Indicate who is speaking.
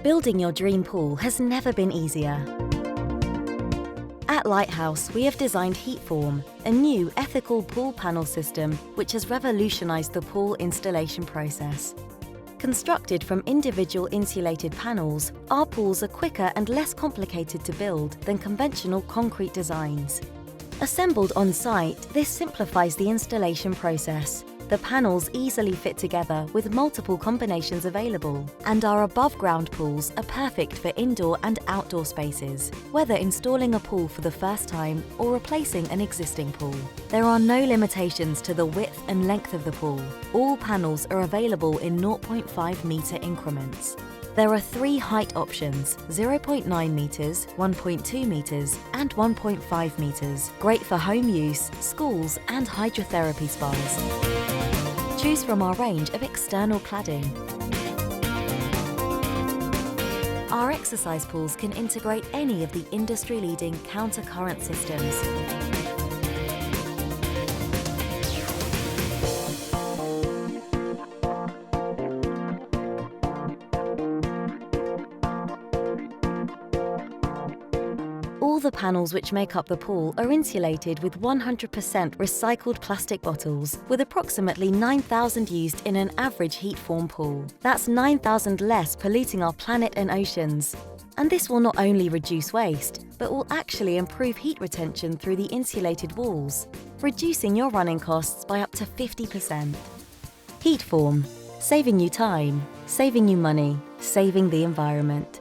Speaker 1: Building your dream pool has never been easier. At Lighthouse, we have designed HeatForm, a new ethical pool panel system which has revolutionized the pool installation process. Constructed from individual insulated panels, our pools are quicker and less complicated to build than conventional concrete designs. Assembled on-site, this simplifies the installation process. The panels easily fit together with multiple combinations available, and our above-ground pools are perfect for indoor and outdoor spaces, whether installing a pool for the first time or replacing an existing pool. There are no limitations to the width and length of the pool. All panels are available in 0.5 meter increments. There are 3 height options: 0.9 meters, 1.2 meters, and 1.5 meters. Great for home use, schools, and hydrotherapy spas. Choose from our range of external cladding. Our exercise pools can integrate any of the industry-leading counter-current systems. All the panels which make up the pool are insulated with 100% recycled plastic bottles, with approximately 9,000 used in an average HeatForm pool. That's 9,000 less polluting our planet and oceans. And this will not only reduce waste, but will actually improve heat retention through the insulated walls, reducing your running costs by up to 50%. HeatForm, saving you time, saving you money, saving the environment.